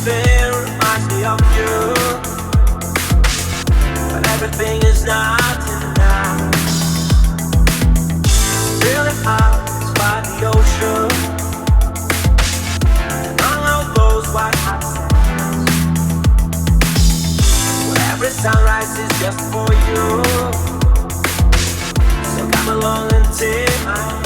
Everything reminds me of you, but everything is not enough. Feeling out by the ocean, and all of those white hot sands, where every sunrise is just for you. So come along and take my hand.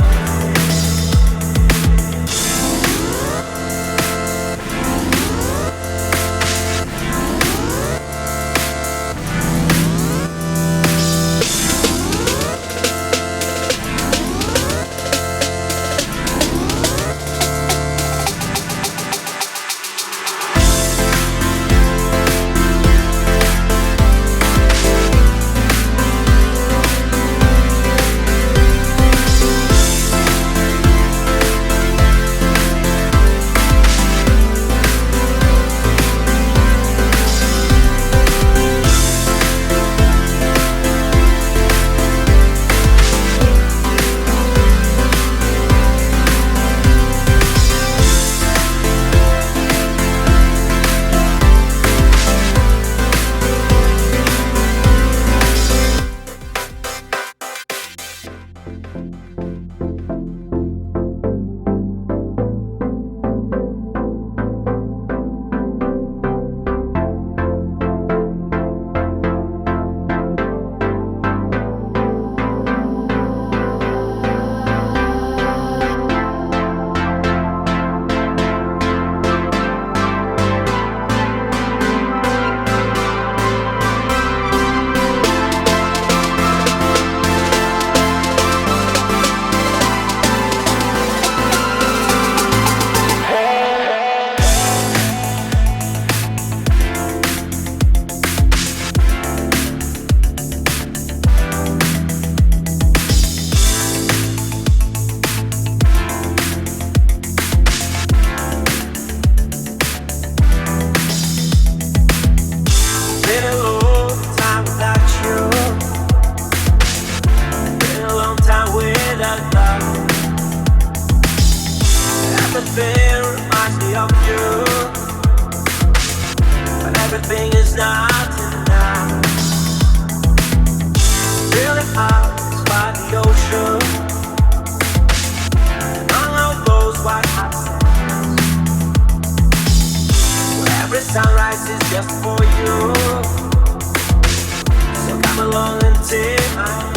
Everything reminds me of you, but everything is not enough. Feeling out by the ocean, and all of those white hot sands, where every sunrise is just for you. So come along and take my hand.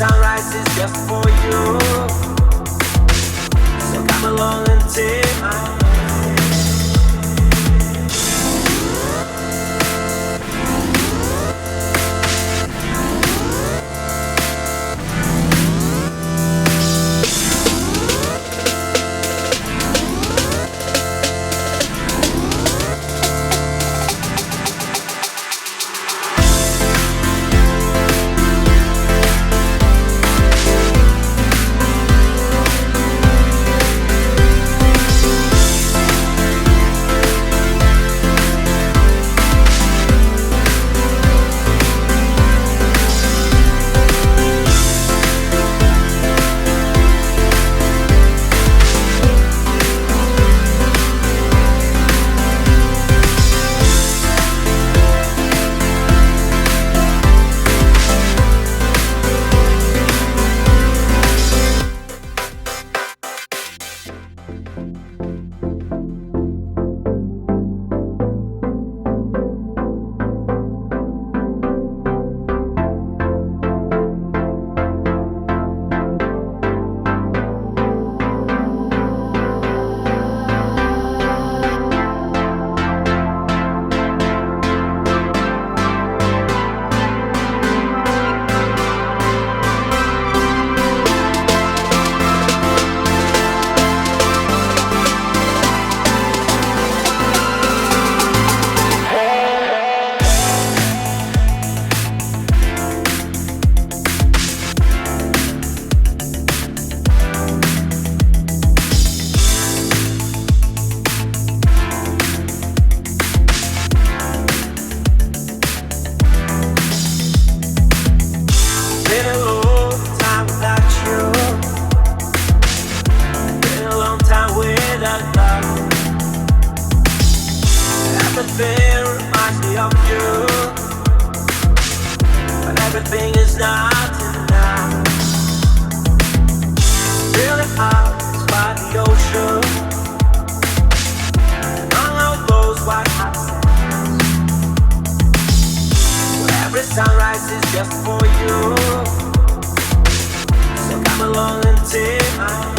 sunrise is just for you. So come along and take my hand. Everything reminds me of you, but everything is not enough. Really hard by the ocean, and all of those white hot sands. Where every sunrise is just for you. So come along and take my hand.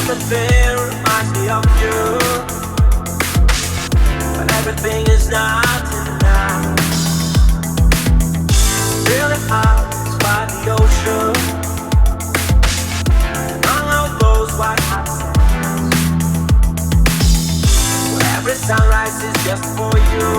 Everything reminds me of you, but everything is not enough. Really hard by the ocean, and all of those white hot sands. Where every sunrise is just for you.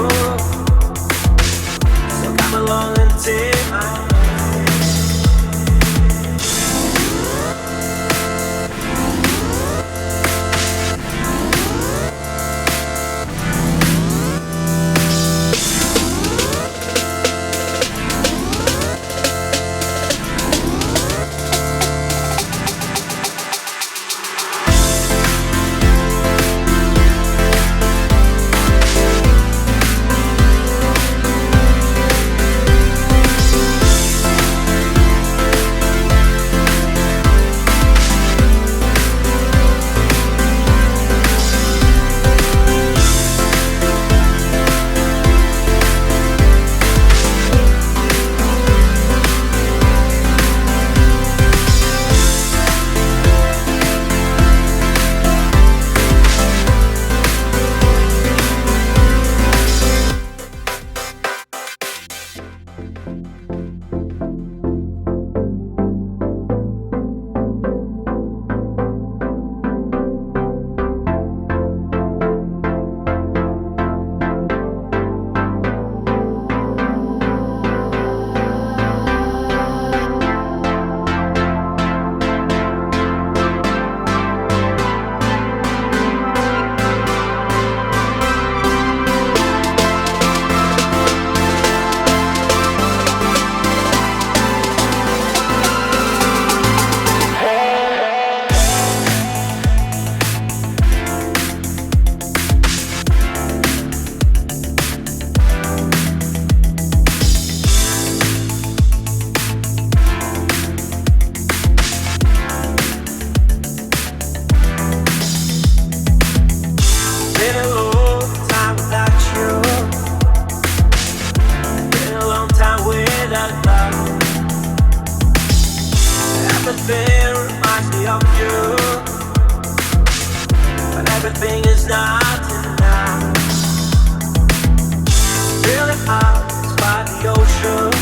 out by the ocean.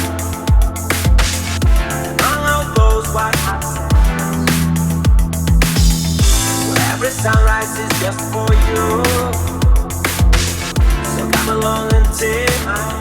Among all those white hot sands, where every sunrise is just for you. So come along and take my hand.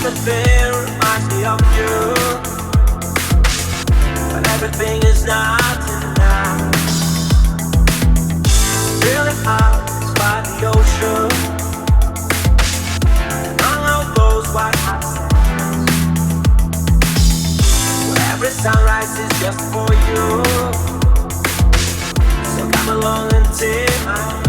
Everything reminds me of you, but everything is not enough. Feeling out by the ocean, among all those white hot sands, where every sunrise is just for you. So come along and take my hand.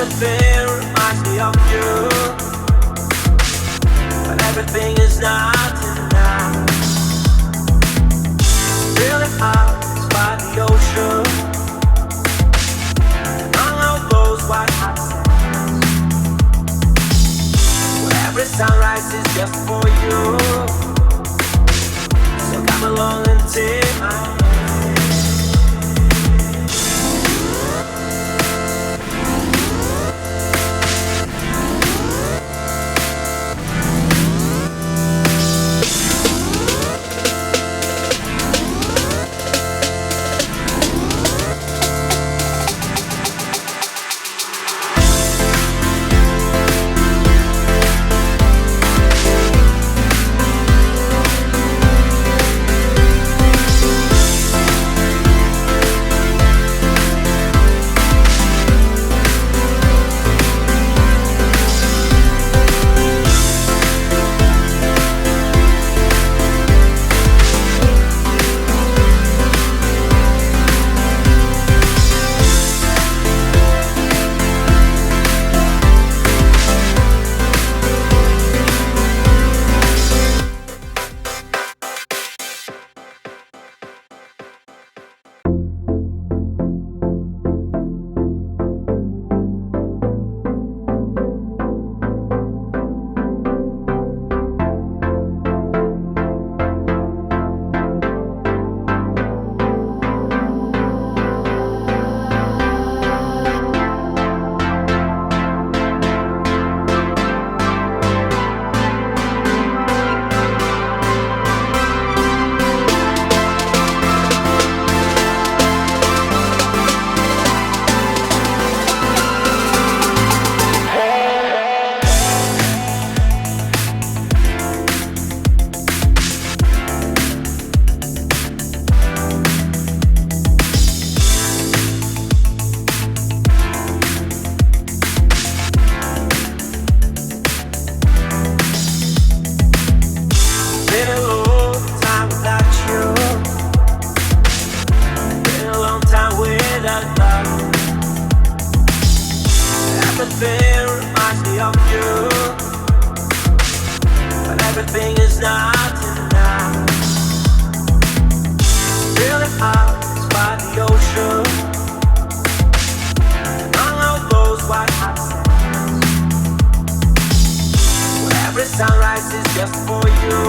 Everything reminds me of you, but everything is not enough. Feeling out by the ocean, sunrise is just for you. So come along and take my hand. Everything reminds me of you, but everything is not enough. Feeling out by the ocean, among all those white hot sands, where every sunrise is just for you.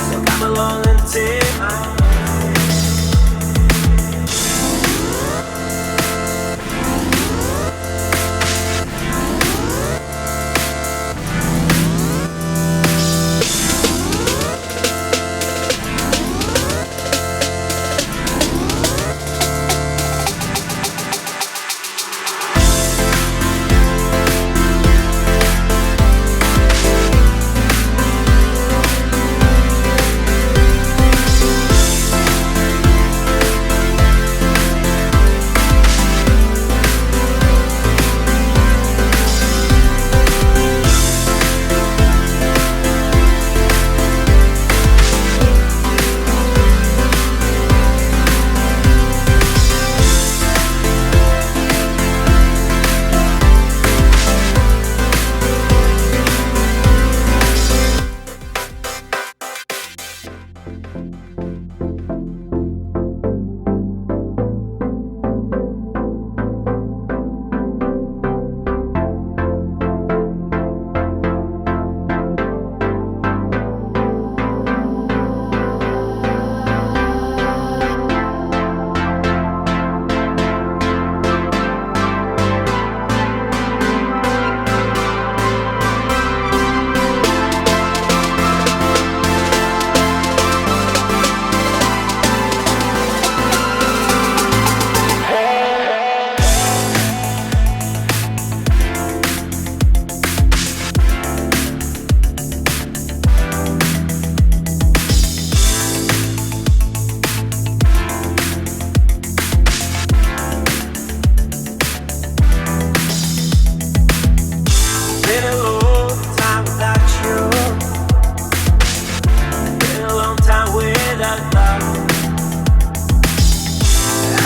So come along and take my hand.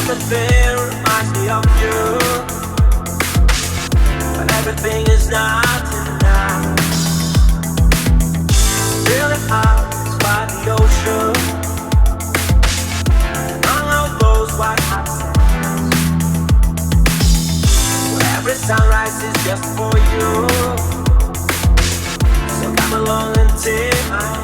Everything reminds me of you, but everything is not enough. Feeling out by the ocean, among all those white hot sands, where every sunrise is just for you. along and take my hand.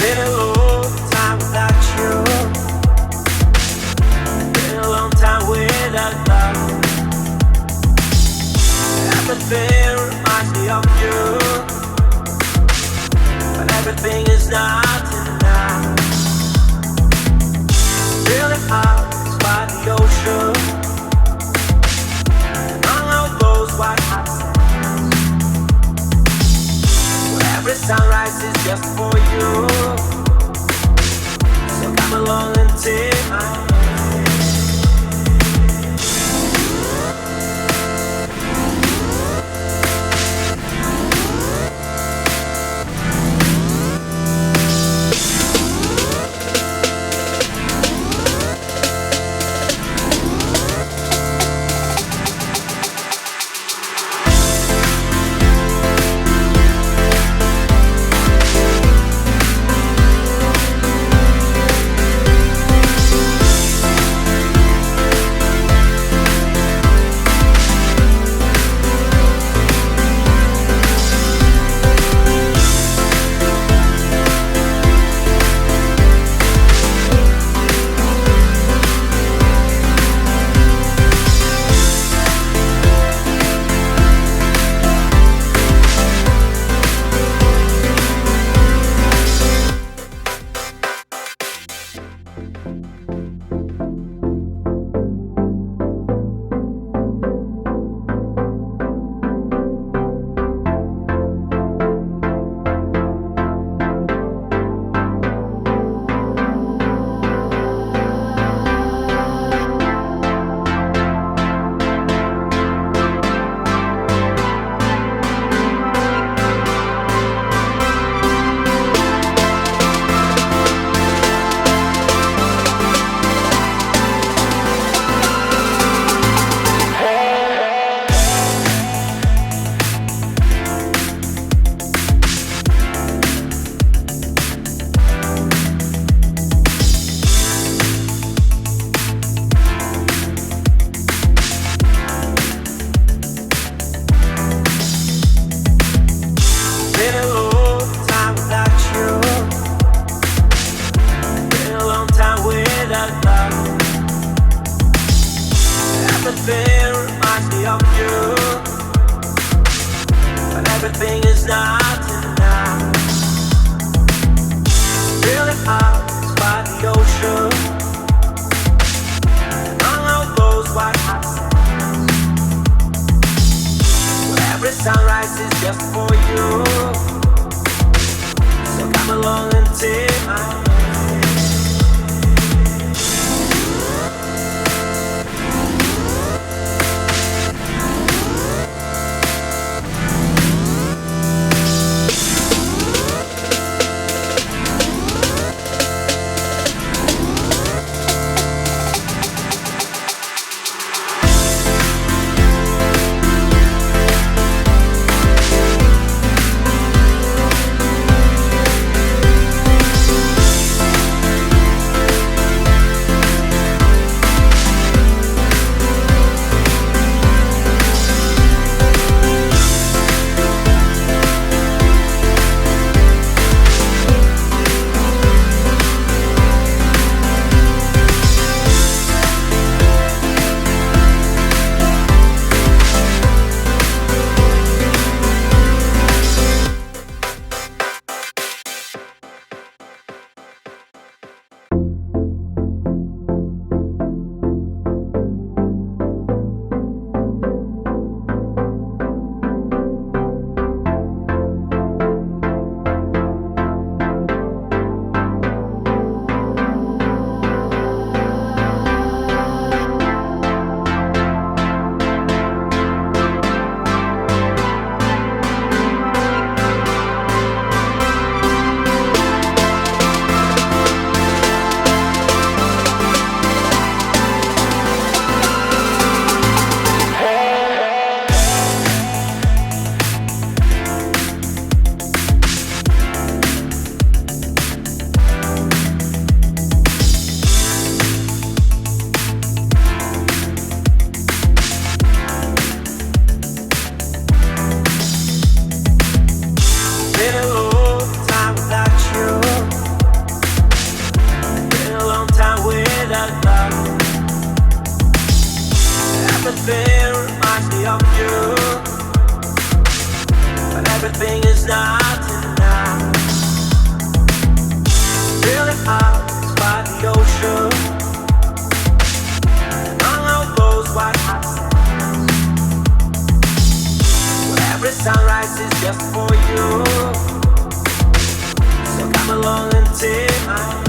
Been a long time without you. Been a long time without love. Everything reminds me of you, but everything is not enough. Feeling out is by the ocean, and all of those white hot sands, where every sunrise is just for you. So come along and take my hand. Everything reminds me of you, but everything is not enough. Feeling out by the ocean, and all of those white hot sands, where every sunrise is just for you. So come along and take my hand. sunrise is just for you. So come along and take my hand.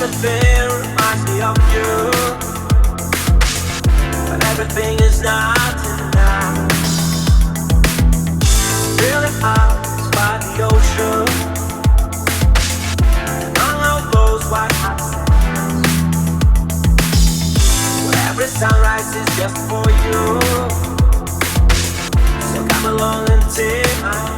Everything reminds me of you, but everything is not enough. Feeling out by the ocean, among all those white hot sands, where every sunrise is just for you. So come along and take my hand.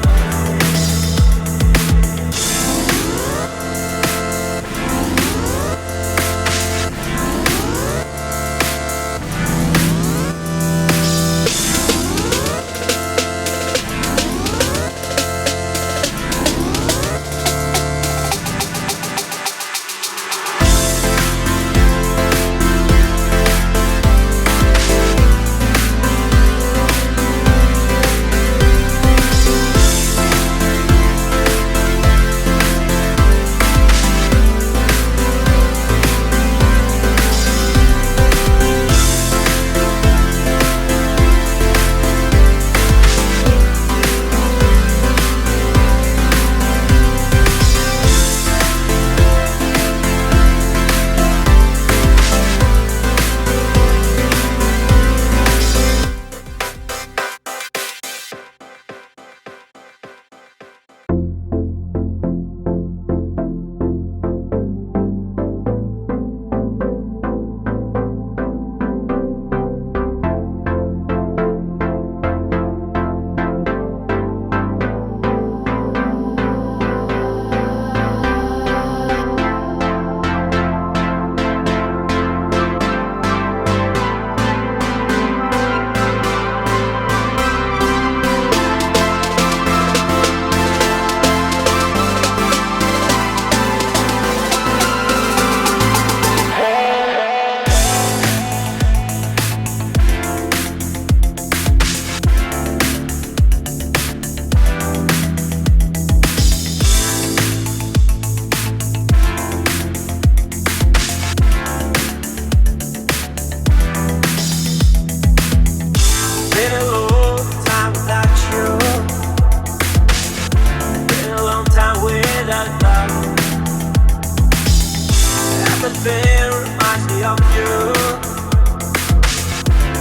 Everything reminds me of you,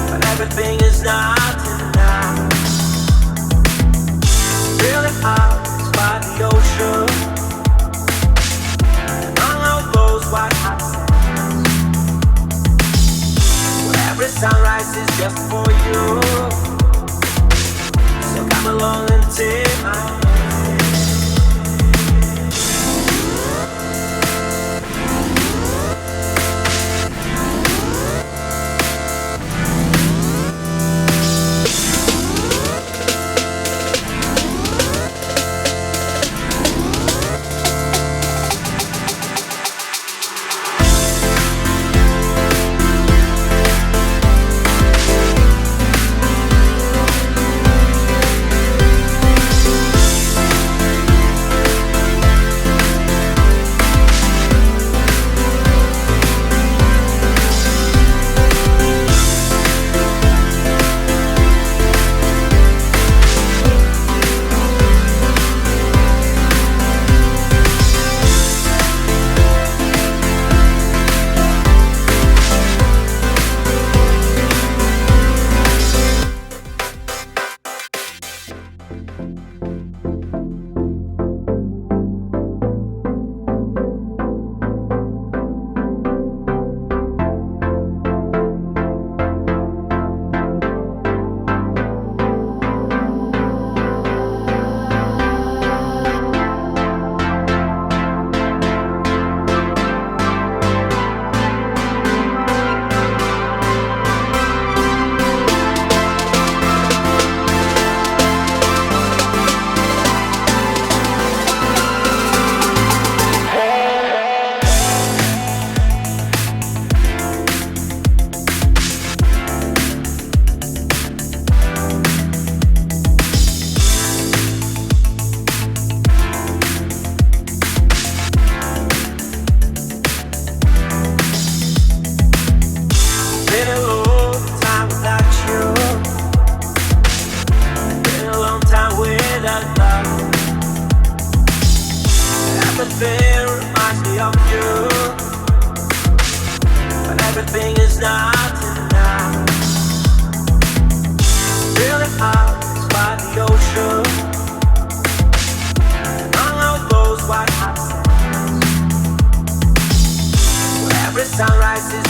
but everything is not enough. Feeling out by the ocean, among all those white hot sands, where every sunrise is just for you.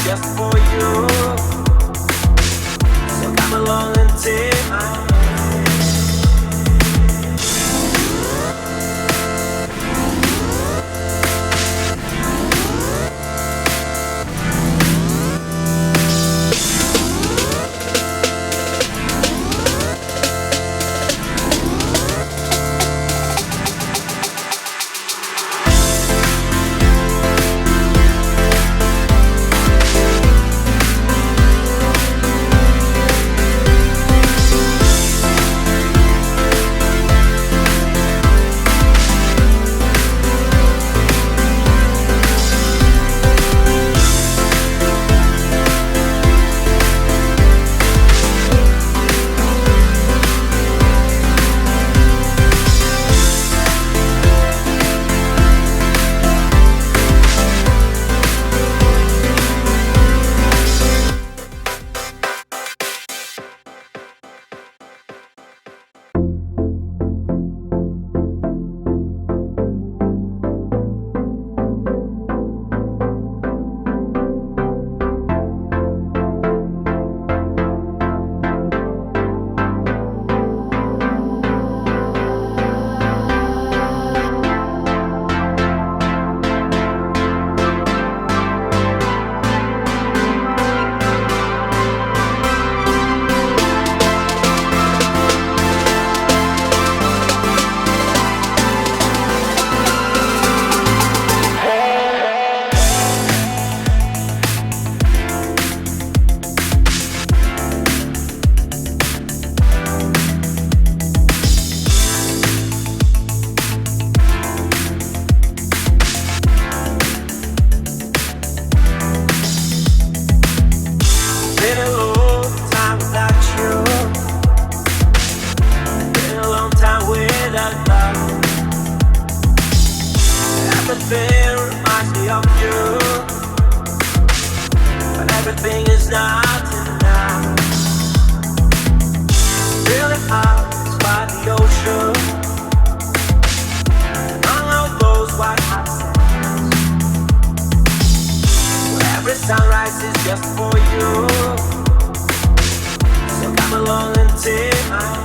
just for you. So come along and take my hand. Everything reminds me of you, but everything is not enough. Really hard by the ocean, among all those white hot sands, where every sunrise is just for you. So come along and take my hand.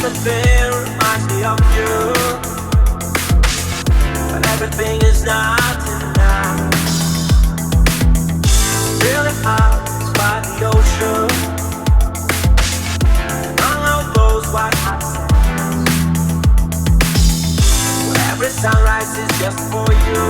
Everything reminds me of you, but everything is not enough. Really hard by the ocean, among all those white hot sands, where every sunrise is just for you.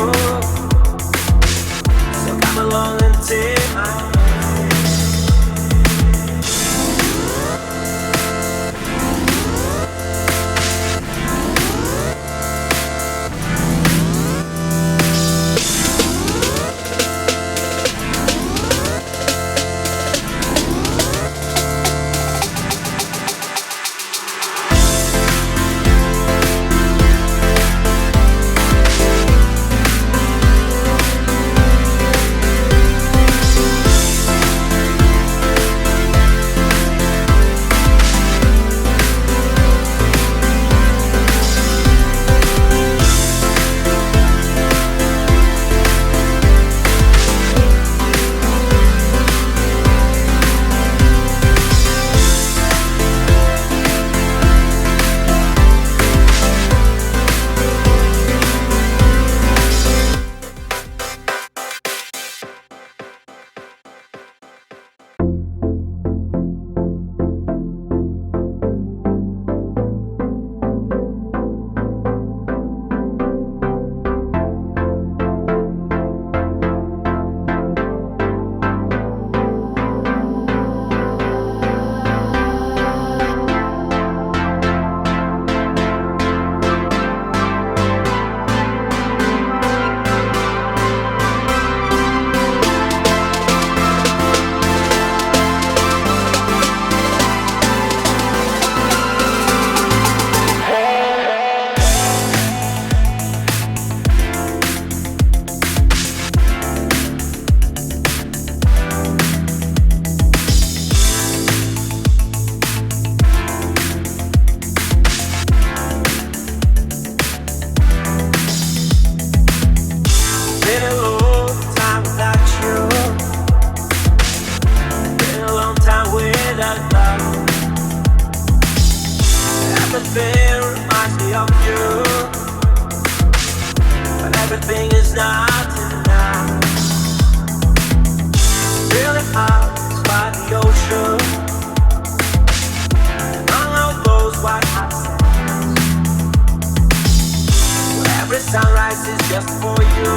is just for you.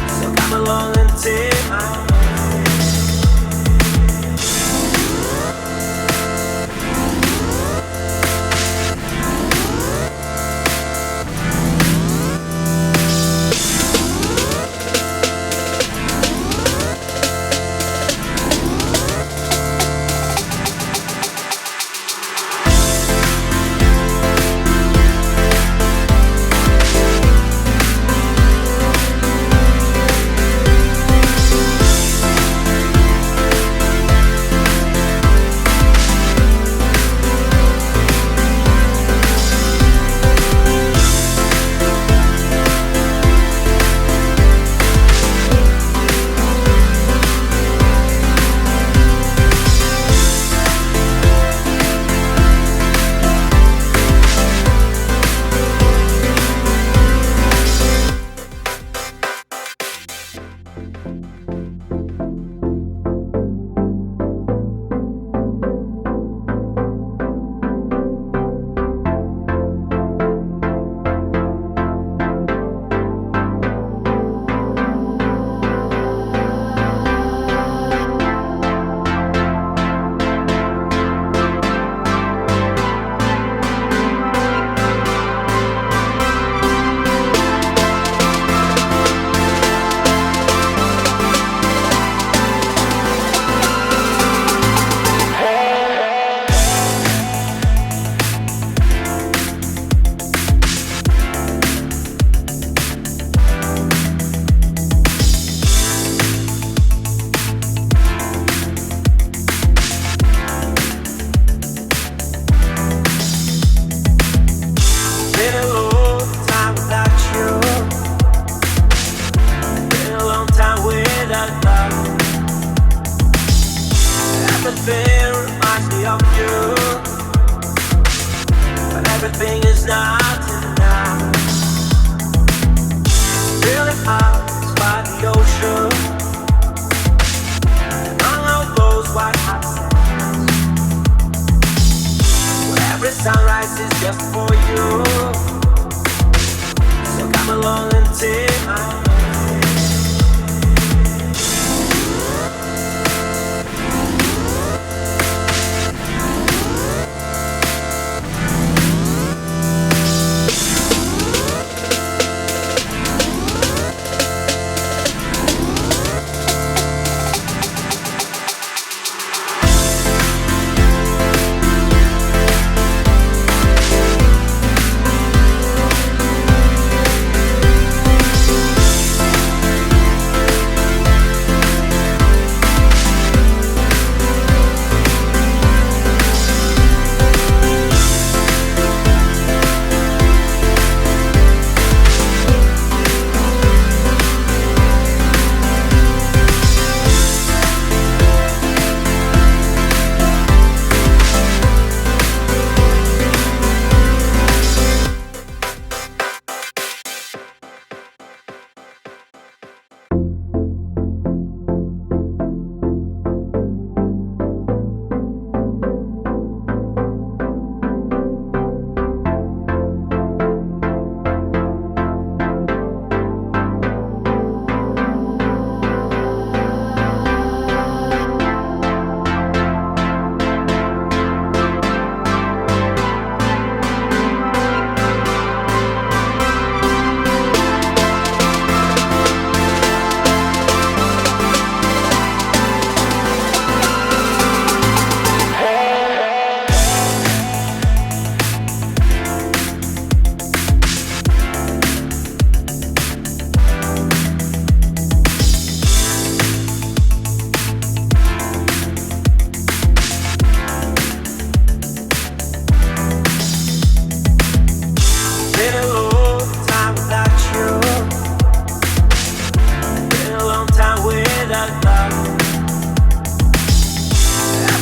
So come along and take my hand. Everything reminds me of you, but everything is not enough. Feeling out by the ocean, among all those white hot sands, where every sunrise is just for you. So come along and take my hand.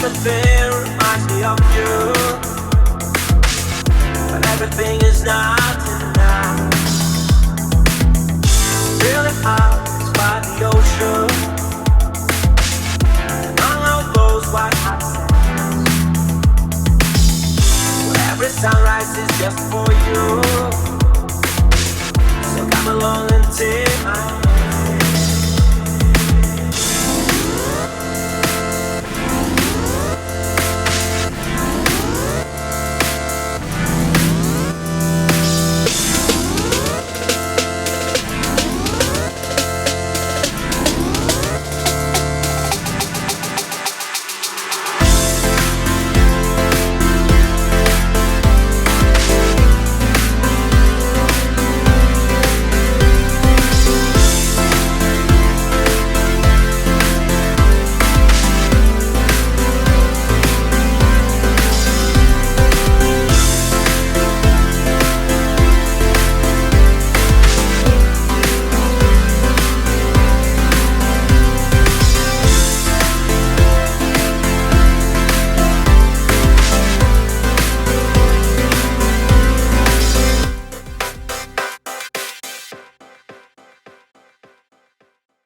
Everything reminds me of you, but everything is not enough. Feeling out by the ocean, among all those white hot sands, where every sunrise is just for you. long until I